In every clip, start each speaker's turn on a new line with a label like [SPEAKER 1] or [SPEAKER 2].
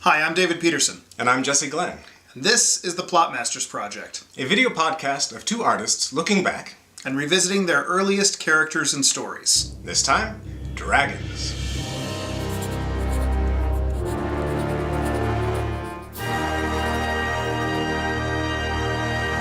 [SPEAKER 1] Hi, I'm David Petersen.
[SPEAKER 2] And I'm Jesse Glenn.
[SPEAKER 1] And this is the Plotmasters Project,
[SPEAKER 2] a video podcast of two artists looking back
[SPEAKER 1] and revisiting their earliest characters and stories.
[SPEAKER 2] This time, dragons.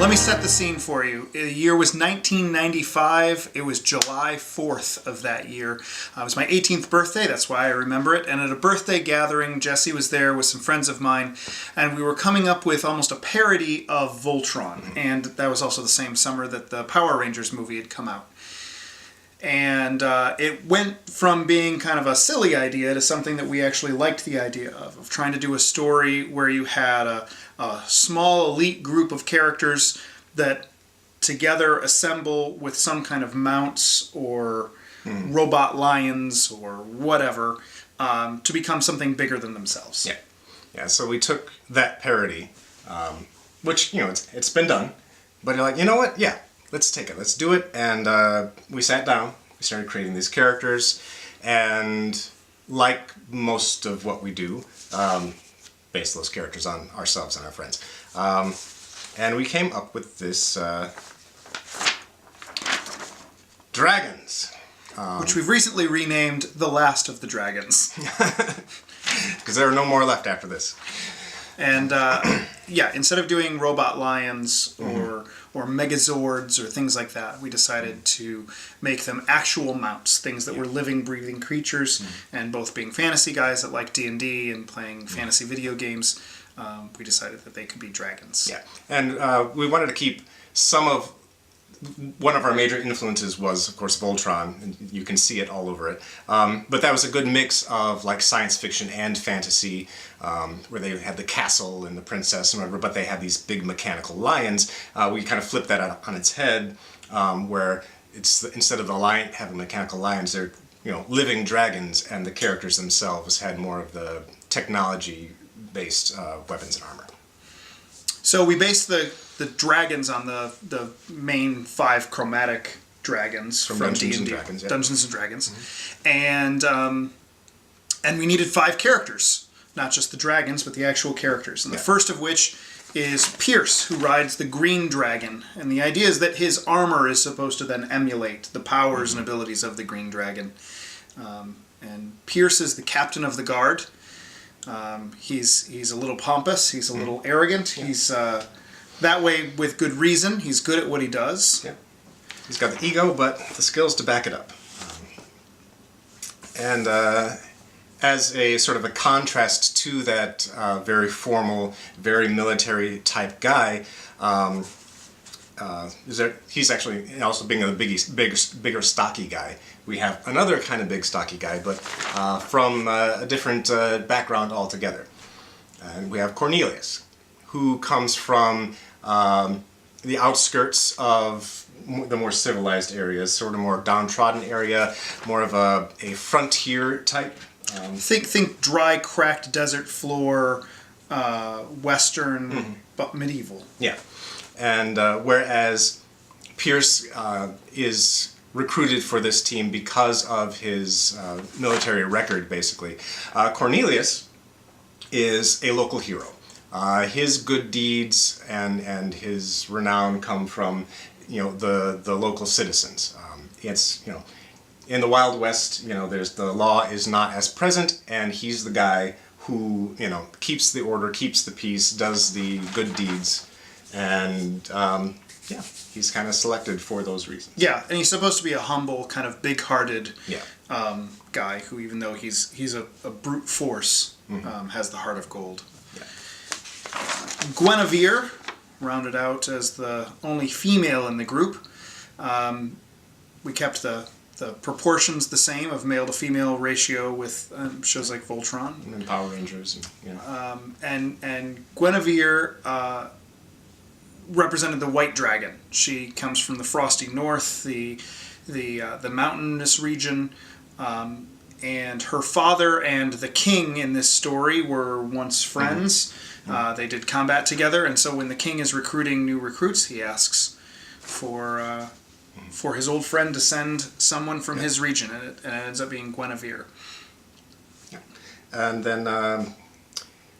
[SPEAKER 1] Let me set the scene for you. The year was 1995. It was July 4th of that year. It was my 18th birthday, that's why I remember it. And at a birthday gathering, Jesse was there with some friends of mine, and we were coming up with almost a parody of Voltron. And that was also the same summer that the Power Rangers movie had come out. And it went from being kind of a silly idea to something that we actually liked the idea of trying to do a story where you had a small elite group of characters that together assemble with some kind of mounts or robot lions or whatever to become something bigger than themselves.
[SPEAKER 2] Yeah. So we took that parody, which, it's been done, but you're like, you know what? Yeah. Let's take it. Let's do it. And we sat down. We started creating these characters. And like most of what we do, base those characters on ourselves and our friends. And we came up with this dragons.
[SPEAKER 1] Which we've recently renamed The Last of the Dragons.
[SPEAKER 2] Because there are no more left after this.
[SPEAKER 1] And instead of doing robot lions or megazords or things like that, we decided to make them actual mounts, things that were living, breathing creatures. And both being fantasy guys that like D&D and playing fantasy video games, we decided that they could be dragons.
[SPEAKER 2] Yeah, and we wanted to keep one of our major influences was, of course, Voltron, and you can see it all over it. But that was a good mix of like science fiction and fantasy, where they had the castle and the princess and whatever, but they had these big mechanical lions. We kind of flipped that on its head, where instead of the lion having mechanical lions, they're living dragons, and the characters themselves had more of the technology-based weapons and armor.
[SPEAKER 1] So we based the dragons on the main 5 chromatic dragons from
[SPEAKER 2] Dungeons
[SPEAKER 1] D&D.
[SPEAKER 2] and Dragons, yeah.
[SPEAKER 1] Dungeons and Dragons. And we needed 5 characters, not just the dragons, but the actual characters. And the first of which is Pierce, who rides the green dragon. And the idea is that his armor is supposed to then emulate the powers and abilities of the green dragon. And Pierce is the captain of the guard. He's a little pompous. He's a little arrogant. Yeah. He's that way with good reason. He's good at what he does.
[SPEAKER 2] Yeah. He's got the ego, but the skills to back it up. And as a sort of a contrast to that very formal, very military type guy, he's actually also being a bigger stocky guy. We have another kind of big stocky guy, but from a different background altogether. And we have Cornelius, who comes from the outskirts of the more civilized areas, sort of more downtrodden area, more of a frontier type.
[SPEAKER 1] Think dry, cracked desert floor, western, but medieval.
[SPEAKER 2] Yeah, and whereas Pierce is recruited for this team because of his military record, basically. Cornelius is a local hero. His good deeds and his renown come from the local citizens. It's in the Wild West, there's the law is not as present, and he's the guy who keeps the order, keeps the peace, does the good deeds, and he's kind of selected for those reasons.
[SPEAKER 1] Yeah, and he's supposed to be a humble, kind of big-hearted guy who, even though he's a brute force, has the heart of gold.
[SPEAKER 2] Yeah.
[SPEAKER 1] Guinevere, rounded out as the only female in the group. We kept the proportions the same of male to female ratio with shows like Voltron.
[SPEAKER 2] And Power Rangers.
[SPEAKER 1] And Guinevere represented the white dragon. She comes from the frosty north, the mountainous region, and her father and the king in this story were once friends. They did combat together, and so when the king is recruiting new recruits, he asks for his old friend to send someone from his region, and it ends up being Guinevere.
[SPEAKER 2] Yeah. And then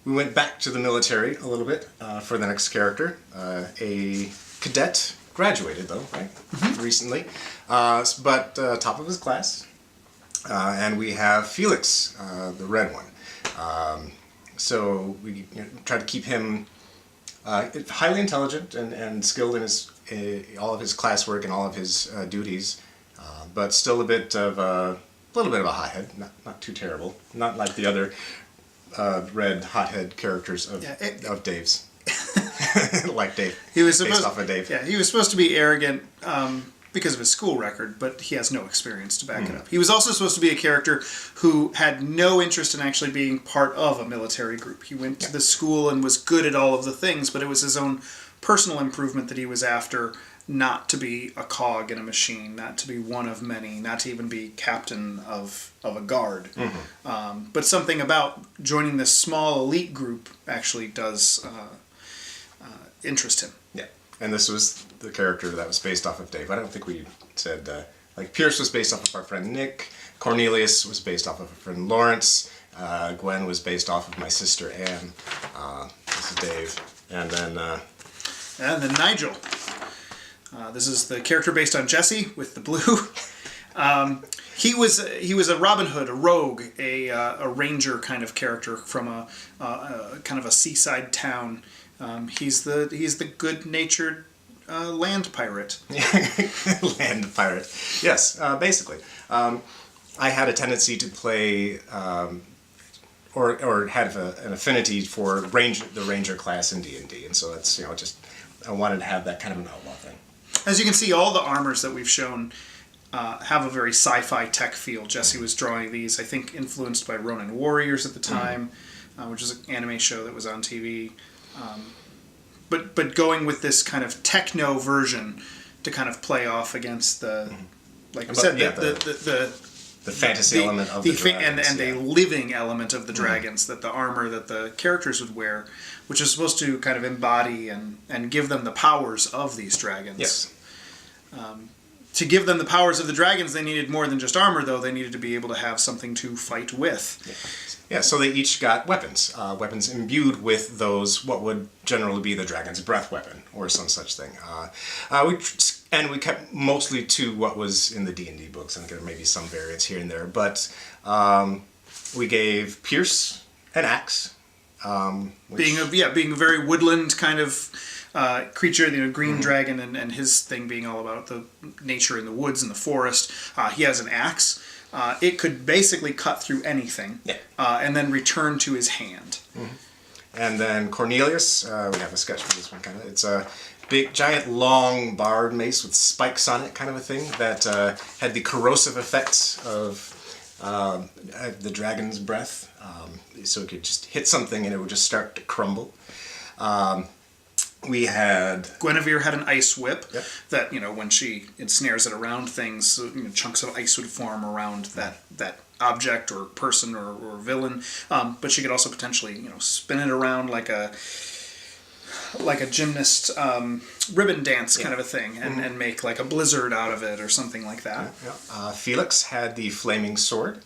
[SPEAKER 2] we went back to the military a little bit for the next character. A cadet, graduated though, right? Recently. But top of his class. And we have Felix, the red one. So we try to keep him highly intelligent and skilled in his all of his classwork and all of his duties, but still a little bit of a hothead. Not too terrible. Not like the other red hothead characters of Dave's. Like Dave.
[SPEAKER 1] He was
[SPEAKER 2] based off of Dave.
[SPEAKER 1] Yeah, he was supposed to be arrogant because of his school record, but he has no experience to back it up. He was also supposed to be a character who had no interest in actually being part of a military group. He went to the school and was good at all of the things, but it was his own personal improvement that he was after, not to be a cog in a machine, not to be one of many, not to even be captain of a guard. But something about joining this small elite group actually does interest him.
[SPEAKER 2] Yeah, and this was the character that was based off of Dave. I don't think we said, like, Pierce was based off of our friend Nick, Cornelius was based off of our friend Lawrence, Gwen was based off of my sister Anne, this is Dave, and then
[SPEAKER 1] Nigel. This is the character based on Jesse with the blue. He was a Robin Hood, a rogue, a ranger kind of character from a kind of a seaside town. He's the good-natured land pirate.
[SPEAKER 2] Land pirate. Yes, basically. I had a tendency to play, or had an affinity for the ranger class in D&D, and so that's I wanted to have that kind of an outlaw thing.
[SPEAKER 1] As you can see, all the armors that we've shown have a very sci-fi tech feel. Jesse was drawing these, I think, influenced by Ronin Warriors at the time, which is an anime show that was on TV. But going with this kind of techno version to kind of play off against the, like we said,
[SPEAKER 2] the fantasy element of the dragons.
[SPEAKER 1] And a living element of the dragons, that the armor that the characters would wear, which is supposed to kind of embody and give them the powers of these dragons.
[SPEAKER 2] Yes.
[SPEAKER 1] To give them the powers of the dragons, they needed more than just armor, though. They needed to be able to have something to fight with.
[SPEAKER 2] Yeah, so they each got weapons. Weapons imbued with those, what would generally be the dragon's breath weapon, or some such thing. We kept mostly to what was in the D&D books. I think there may be some variants here and there. But we gave Pierce an axe.
[SPEAKER 1] Being a very woodland kind of creature, green dragon, and his thing being all about the nature in the woods and the forest. He has an axe. It could basically cut through anything, and then return to his hand.
[SPEAKER 2] And then Cornelius, we have a sketch for this one, kind of. It's a big, giant, long barred mace with spikes on it, kind of a thing, that had the corrosive effects of the dragon's breath. So it could just hit something and it would just start to crumble. We had...
[SPEAKER 1] Guinevere had an ice whip that, when she ensnares it around things, chunks of ice would form around that object or person or villain. But she could also potentially, spin it around like a gymnast ribbon dance kind of a thing and make like a blizzard out of it or something like that.
[SPEAKER 2] Felix had the flaming sword.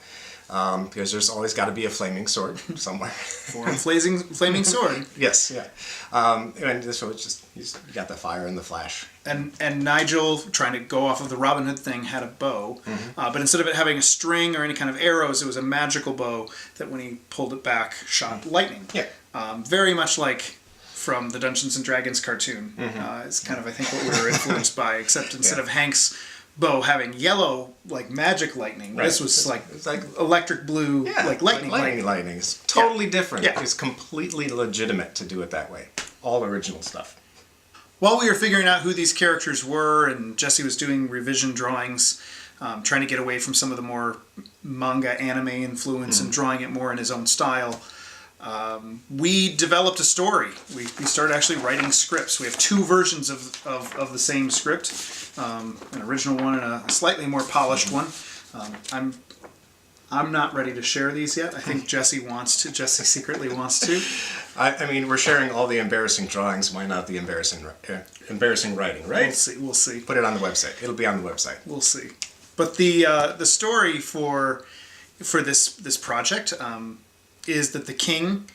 [SPEAKER 2] Because there's always got to be a flaming sword somewhere.
[SPEAKER 1] For a flaming sword.
[SPEAKER 2] Yes, yeah. And so it's just, you got the fire and the flash.
[SPEAKER 1] And Nigel, trying to go off of the Robin Hood thing, had a bow. But instead of it having a string or any kind of arrows, it was a magical bow that when he pulled it back, shot lightning.
[SPEAKER 2] Yeah.
[SPEAKER 1] Very much like from the Dungeons & Dragons cartoon. It's kind of, I think, what we were influenced by, except instead of Hank's bow having yellow, like magic lightning. Right. This was like electric blue, like lightning.
[SPEAKER 2] Lightning. It's totally different. Yeah. It's completely legitimate to do it that way. All original stuff.
[SPEAKER 1] While we were figuring out who these characters were, and Jesse was doing revision drawings, trying to get away from some of the more manga anime influence and drawing it more in his own style, we developed a story. We started actually writing scripts. We have two versions of the same script. An original one and a slightly more polished one. I'm not ready to share these yet. I think Jesse wants to. Jesse secretly wants to.
[SPEAKER 2] I mean, we're sharing all the embarrassing drawings. Why not the embarrassing writing, right?
[SPEAKER 1] We'll see.
[SPEAKER 2] Put it on the website. It'll be on the website.
[SPEAKER 1] We'll see. But the story for this project is that the king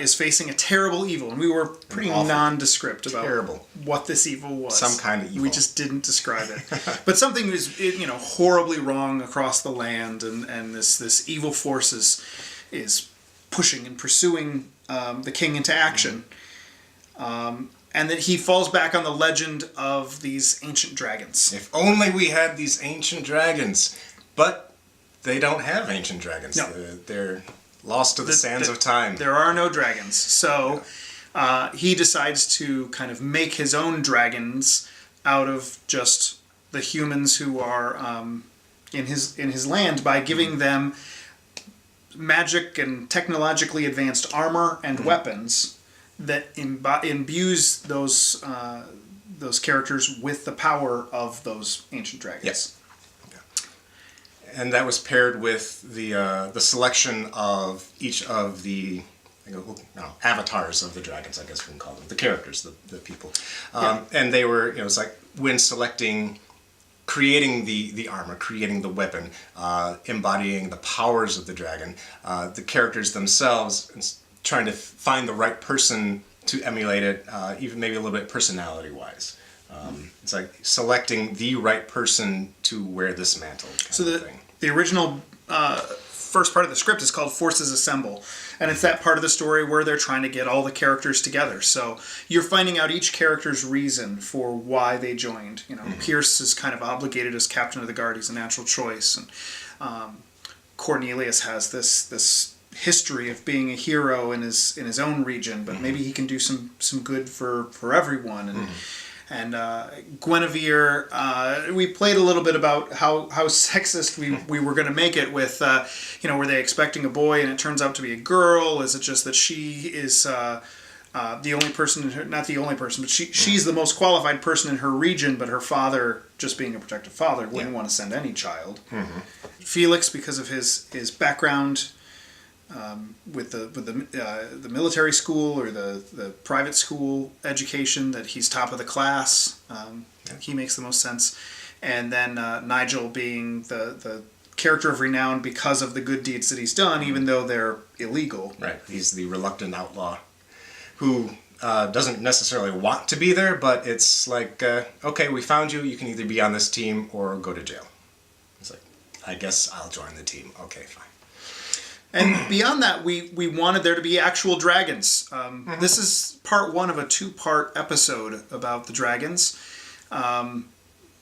[SPEAKER 1] is facing a terrible evil, and we were pretty nondescript about what this evil was.
[SPEAKER 2] Some kind of evil.
[SPEAKER 1] We just didn't describe it. But something was, horribly wrong across the land, and this evil force is pushing and pursuing the king into action. And that he falls back on the legend of these ancient dragons.
[SPEAKER 2] If only we had these ancient dragons. But they don't have ancient dragons.
[SPEAKER 1] No.
[SPEAKER 2] They're lost to the sands of time.
[SPEAKER 1] There are no dragons. So he decides to kind of make his own dragons out of just the humans who are in his land by giving them magic and technologically advanced armor and weapons that imbues those characters with the power of those ancient dragons.
[SPEAKER 2] Yes. Yeah. And that was paired with the selection of each of the avatars of the dragons, I guess we can call them, the characters, the people. And they were, it's like when selecting, creating the armor, creating the weapon, embodying the powers of the dragon, the characters themselves, trying to find the right person to emulate it, even maybe a little bit personality-wise. It's like selecting the right person to wear this mantle.
[SPEAKER 1] So the original first part of the script is called Forces Assemble, and it's that part of the story where they're trying to get all the characters together. So you're finding out each character's reason for why they joined. Pierce is kind of obligated as captain of the guard; he's a natural choice, and Cornelius has this history of being a hero in his own region, but maybe he can do some good for everyone. And Guinevere, we played a little bit about how sexist we were going to make it with, were they expecting a boy and it turns out to be a girl? Is it just that she is the only person, not the only person, but she's the most qualified person in her region, but her father, just being a protective father, wouldn't want to send any child. Felix, because of his background, with the military school or the private school education, that he's top of the class. He makes the most sense. And then Nigel being the character of renown because of the good deeds that he's done, even though they're illegal.
[SPEAKER 2] Right. He's the reluctant outlaw who doesn't necessarily want to be there, but it's like, okay, we found you. You can either be on this team or go to jail. It's like, I guess I'll join the team. Okay, fine.
[SPEAKER 1] And beyond that, we wanted there to be actual dragons. This is part one of a two-part episode about the dragons.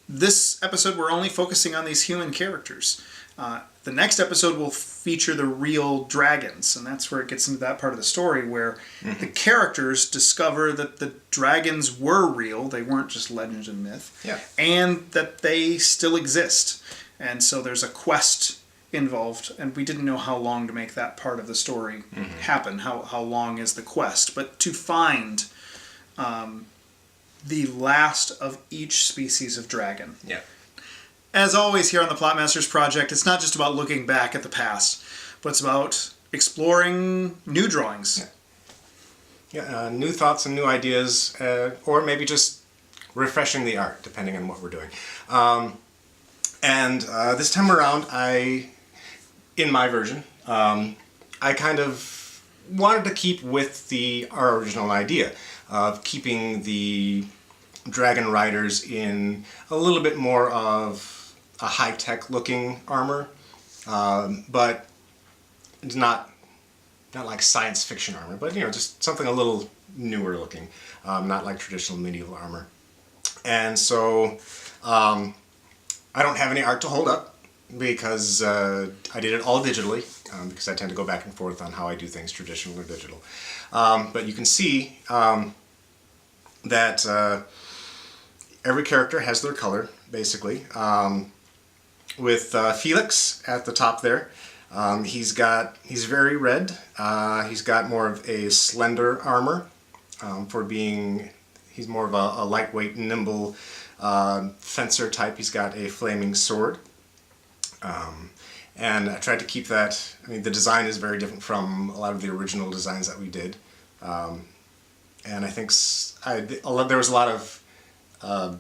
[SPEAKER 1] This episode, we're only focusing on these human characters. The next episode will feature the real dragons, and that's where it gets into that part of the story where the characters discover that the dragons were real. They weren't just legend and myth. And that they still exist. And so there's a quest involved, and we didn't know how long to make that part of the story happen. How long is the quest? But to find the last of each species of dragon. As always here on the Plotmasters project, it's not just about looking back at the past, but it's about exploring new drawings.
[SPEAKER 2] New thoughts and new ideas, or maybe just refreshing the art, depending on what we're doing. And this time around, in my version, I kind of wanted to keep with our original idea of keeping the dragon riders in a little bit more of a high-tech looking armor, but it's not like science fiction armor, but just something a little newer looking, not like traditional medieval armor. And so I don't have any art to hold up, because I did it all digitally, because I tend to go back and forth on how I do things, traditional or digital. But you can see that every character has their color, basically. With Felix at the top there, he's very red. He's got more of a slender armor he's more of a lightweight, nimble fencer type. He's got a flaming sword. And I tried to keep that. I mean, the design is very different from a lot of the original designs that we did. And I think there was a lot of not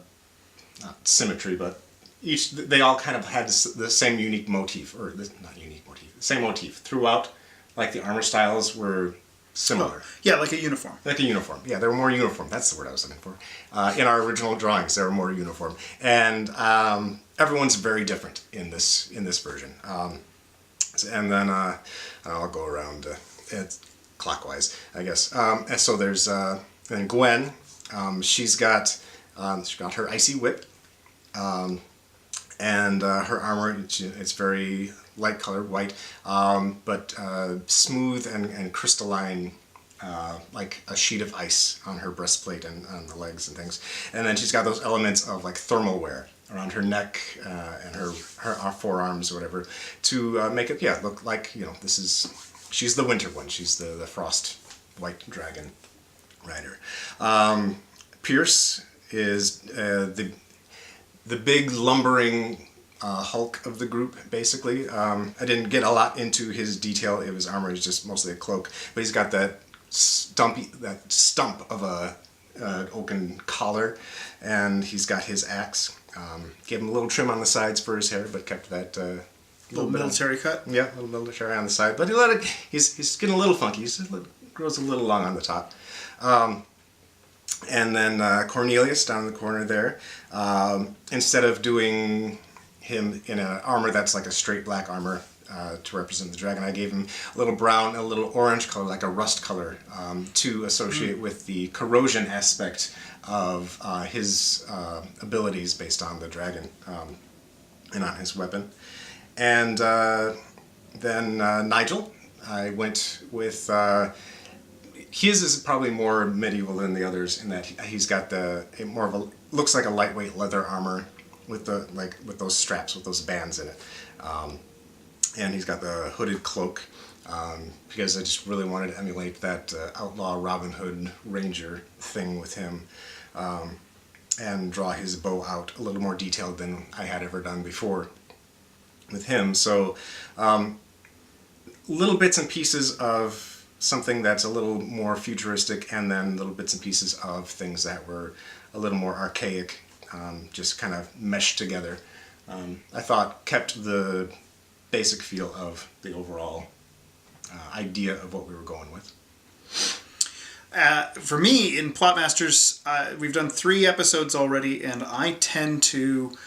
[SPEAKER 2] symmetry, but they all kind of had the same unique motif, or not unique motif, the same motif throughout. Like the armor styles were similar.
[SPEAKER 1] Yeah, like a uniform.
[SPEAKER 2] Like a uniform. Yeah, they were more uniform. That's the word I was looking for. In our original drawings, they were more uniform. And everyone's very different in this version. And then I'll go around clockwise, I guess. And so there's then Gwen. She's got her icy whip, and her armor. It's very light colored, white, but smooth and crystalline, like a sheet of ice on her breastplate and on the legs and things. And then she's got those elements of like thermal wear around her neck and her forearms or whatever to make it look like she's the winter one. She's the frost white dragon rider. Pierce is the big lumbering Hulk of the group, basically. I didn't get a lot into his detail. His armor is just mostly a cloak, but he's got that stump of a oaken collar, and he's got his axe. Gave him a little trim on the sides for his hair, but kept that
[SPEAKER 1] little military cut.
[SPEAKER 2] Yeah, a little military on the side, but he's getting a little funky. He grows a little long on the top. And then Cornelius down in the corner there. Instead of doing him in an armor that's like a straight black armor to represent the dragon, I gave him a little brown, a little orange color, like a rust color, to associate with the corrosion aspect of his abilities based on the dragon and on his weapon. And then Nigel, I went with... his is probably more medieval than the others in that he's got looks like a lightweight leather armor with those straps with those bands in it, and he's got the hooded cloak because I just really wanted to emulate that outlaw Robin Hood Ranger thing with him, and draw his bow out a little more detailed than I had ever done before with him. So little bits and pieces of something that's a little more futuristic, and then little bits and pieces of things that were a little more archaic, just kind of meshed together. I thought kept the basic feel of the overall idea of what we were going with.
[SPEAKER 1] For me, in Plotmasters, we've done 3 episodes already, and I tend to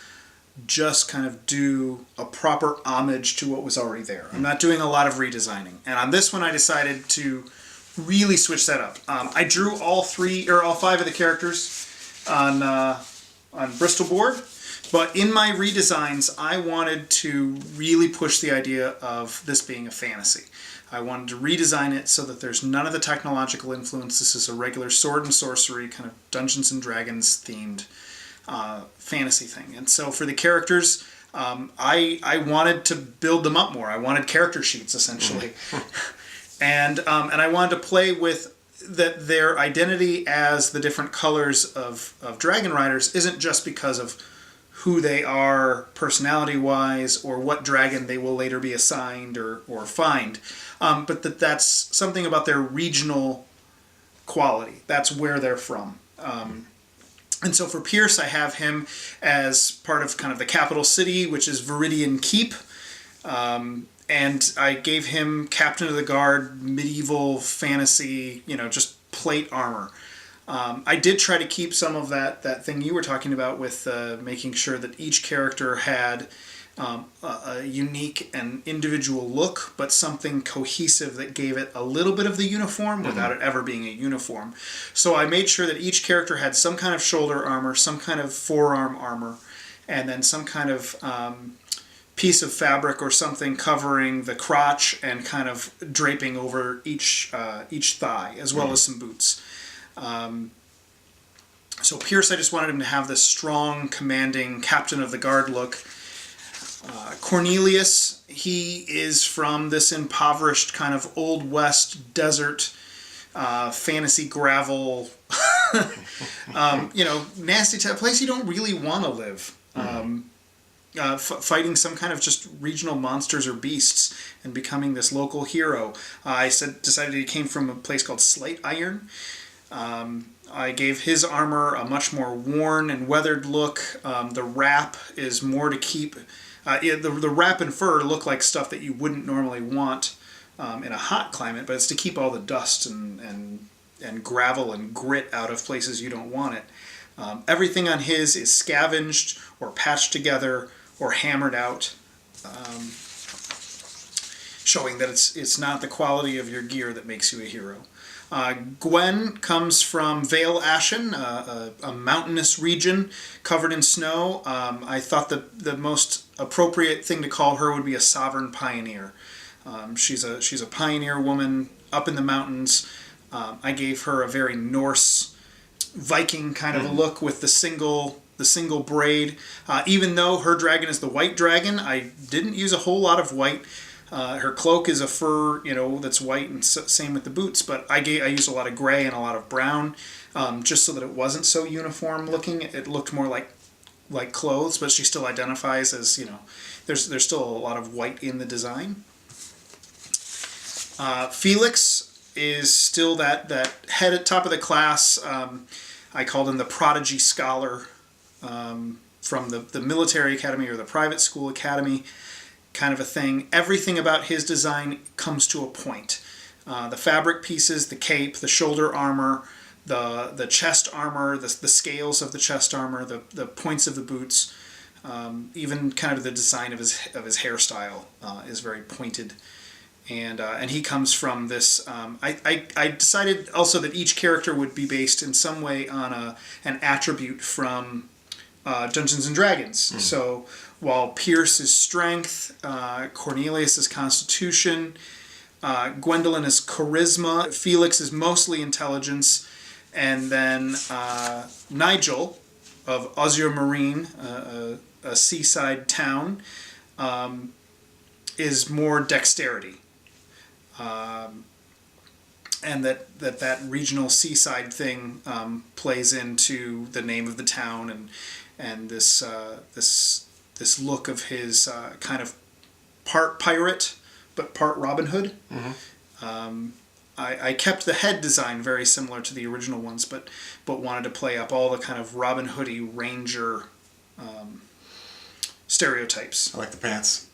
[SPEAKER 1] just kind of do a proper homage to what was already there. I'm not doing a lot of redesigning. And on this one, I decided to really switch that up. I drew all 5 of the characters on Bristol board, but in my redesigns, I wanted to really push the idea of this being a fantasy. I wanted to redesign it so that there's none of the technological influence. This is a regular sword and sorcery, kind of Dungeons and Dragons themed fantasy thing. And so for the characters, I wanted to build them up more. I wanted character sheets, essentially. and I wanted to play with their identity as the different colors of Dragon Riders isn't just because of who they are personality-wise or what dragon they will later be assigned or find, but that's something about their regional quality. That's where they're from. And so for Pierce, I have him as part of kind of the capital city, which is Viridian Keep. And I gave him Captain of the Guard, medieval fantasy, just plate armor. I did try to keep some of that thing you were talking about with making sure that each character had a unique and individual look, but something cohesive that gave it a little bit of the uniform without it ever being a uniform. So I made sure that each character had some kind of shoulder armor, some kind of forearm armor, and then some kind of piece of fabric or something covering the crotch and kind of draping over each thigh, as well as some boots. So Pierce, I just wanted him to have this strong, commanding Captain of the Guard look. Cornelius, he is from this impoverished kind of Old West desert, fantasy gravel, nasty type place you don't really want to live. Fighting some kind of just regional monsters or beasts and becoming this local hero. I decided he came from a place called Slate Iron. I gave his armor a much more worn and weathered look. The wrap is more to keep... the wrap and fur look like stuff that you wouldn't normally want in a hot climate, but it's to keep all the dust and gravel and grit out of places you don't want it. Everything on his is scavenged or patched together or hammered out, showing that it's not the quality of your gear that makes you a hero. Gwen comes from Vale Ashen, a mountainous region covered in snow. I thought the most appropriate thing to call her would be a sovereign pioneer. She's a pioneer woman up in the mountains. I gave her a very Norse Viking kind of a look with the single braid. Even though her dragon is the white dragon, I didn't use a whole lot of white. Her cloak is a fur, that's white, and same with the boots. But I used a lot of gray and a lot of brown, just so that it wasn't so uniform looking. It looked more like clothes, but she still identifies as, there's still a lot of white in the design. Felix is still that head at top of the class. I called him the prodigy scholar from the military academy or the private school academy kind of a thing. Everything about his design comes to a point. The fabric pieces, the cape, the shoulder armor, the chest armor, the scales of the chest armor, the points of the boots, even kind of the design of his hairstyle is very pointed. And he comes from this. I decided also that each character would be based in some way on an attribute from Dungeons and Dragons. So while Pierce is strength, Cornelius is constitution, Gwendolyn is charisma, Felix is mostly intelligence, and then Nigel of Osier Marine, a seaside town, is more dexterity. And that regional seaside thing plays into the name of the town and this look of his kind of part pirate but part Robin Hood. I kept the head design very similar to the original ones, but wanted to play up all the kind of Robin Hoody ranger stereotypes.
[SPEAKER 2] I like the pants.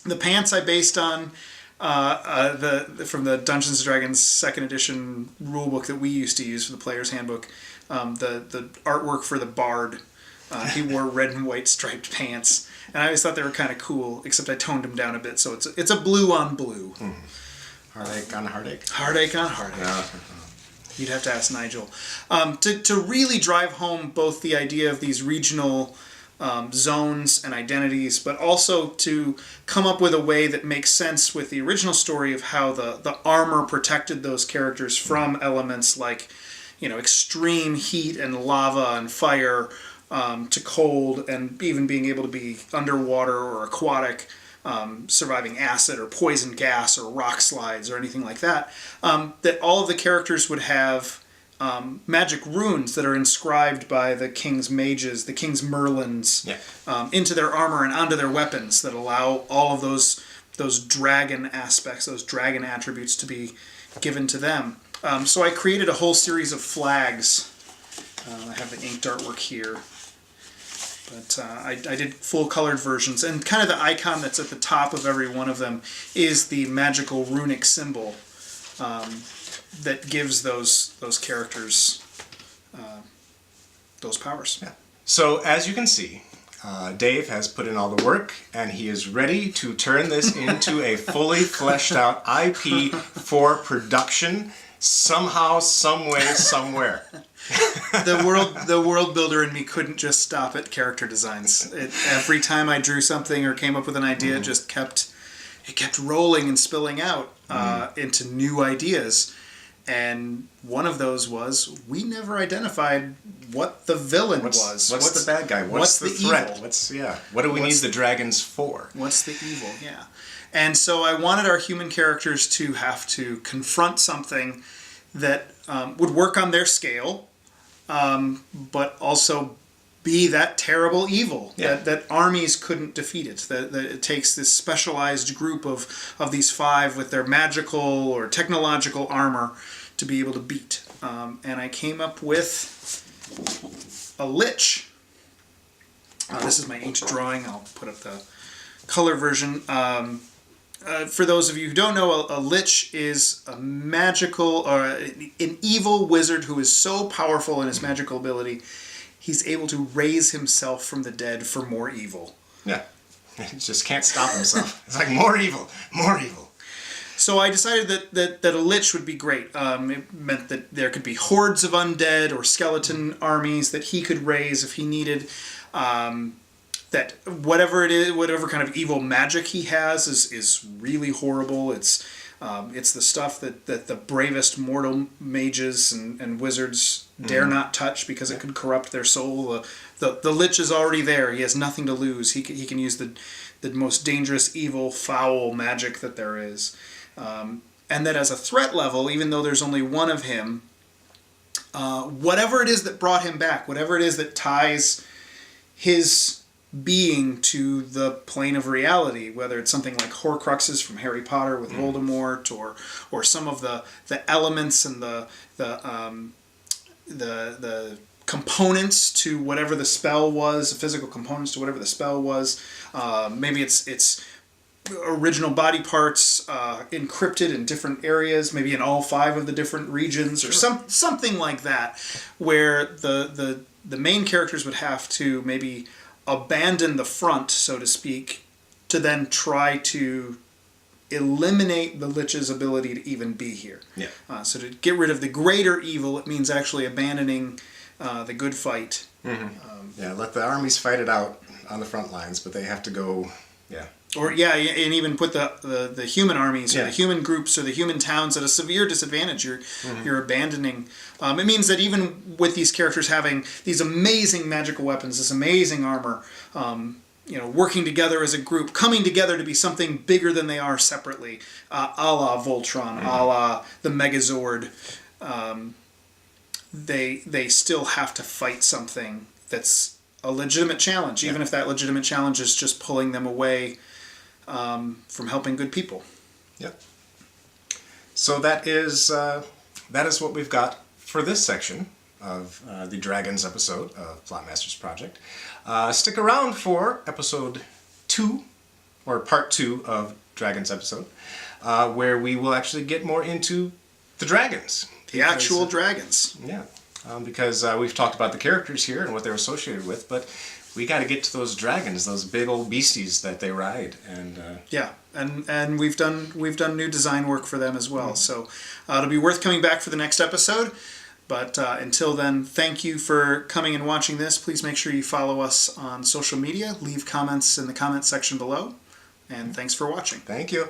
[SPEAKER 1] The pants I based on from the Dungeons and Dragons 2nd edition rulebook that we used to use for the Player's Handbook. The artwork for the Bard, he wore red and white striped pants, and I always thought they were kind of cool. Except I toned them down a bit, so it's a blue on blue.
[SPEAKER 2] Heartache on heartache.
[SPEAKER 1] Heartache on heartache. You'd have to ask Nigel. To really drive home both the idea of these regional zones and identities, but also to come up with a way that makes sense with the original story of how the armor protected those characters from elements like, extreme heat and lava and fire, to cold, and even being able to be underwater or aquatic, surviving acid or poison gas or rock slides or anything like that. That all of the characters would have magic runes that are inscribed by the king's mages, the king's merlins, into their armor and onto their weapons that allow all of those dragon aspects, those dragon attributes to be given to them. So I created a whole series of flags. I have the inked artwork here. But I did full-colored versions, and kind of the icon that's at the top of every one of them is the magical runic symbol that gives those characters those powers.
[SPEAKER 2] Yeah. So as you can see, Dave has put in all the work, and he is ready to turn this into a fully fleshed out IP for production somehow, some way, somewhere.
[SPEAKER 1] The world builder in me couldn't just stop at character designs. Every time I drew something or came up with an idea, it just kept rolling and spilling out into new ideas. And one of those was, we never identified what the villain was.
[SPEAKER 2] What's the bad guy? What's the threat?
[SPEAKER 1] Evil?
[SPEAKER 2] What do we need the dragons for?
[SPEAKER 1] What's the evil? Yeah. And so I wanted our human characters to have to confront something that would work on their scale, but also be that terrible evil that armies couldn't defeat it. That it takes this specialized group of these 5 with their magical or technological armor to be able to beat. And I came up with a lich. This is my inked drawing. I'll put up the color version. for those of you who don't know, a lich is a magical, or an evil wizard who is so powerful in his magical ability, he's able to raise himself from the dead for more evil.
[SPEAKER 2] Yeah. He just can't stop himself. It's like, more evil, more evil.
[SPEAKER 1] So I decided that a lich would be great. It meant that there could be hordes of undead or skeleton armies that he could raise if he needed. That whatever it is, whatever kind of evil magic he has is really horrible. It's the stuff that the bravest mortal mages and wizards dare not touch because it could corrupt their soul. The lich is already there. He has nothing to lose. He can use the most dangerous, evil, foul magic that there is. And that as a threat level, even though there's only one of him, whatever it is that brought him back, whatever it is that ties his being to the plane of reality, whether it's something like Horcruxes from Harry Potter with Voldemort, or some of the elements and the components to whatever the spell was, the physical components to whatever the spell was. Maybe it's original body parts encrypted in different areas, maybe in all 5 of the different regions, or something like that, where the main characters would have to maybe abandon the front, so to speak, to then try to eliminate the lich's ability to even be here.
[SPEAKER 2] Yeah.
[SPEAKER 1] So to get rid of the greater evil, it means actually abandoning the good fight.
[SPEAKER 2] Let the armies fight it out on the front lines, but they have to go. Yeah.
[SPEAKER 1] And even put the human armies or the human groups or the human towns at a severe disadvantage. You're abandoning. It means that even with these characters having these amazing magical weapons, this amazing armor, working together as a group, coming together to be something bigger than they are separately, a la Voltron, a la the Megazord, they still have to fight something that's a legitimate challenge, even if that legitimate challenge is just pulling them away from helping good people.
[SPEAKER 2] Yep. So that is what we've got for this section of the Dragons episode of Plotmasters Project. Stick around for episode 2, or part 2 of Dragons episode, where we will actually get more into the dragons.
[SPEAKER 1] The actual dragons.
[SPEAKER 2] Yeah. Because we've talked about the characters here and what they're associated with, but we got to get to those dragons, those big old beasties that they ride, and
[SPEAKER 1] and we've done new design work for them as well. So it'll be worth coming back for the next episode. But until then, thank you for coming and watching this. Please make sure you follow us on social media. Leave comments in the comment section below, and thanks for watching.
[SPEAKER 2] Thank you.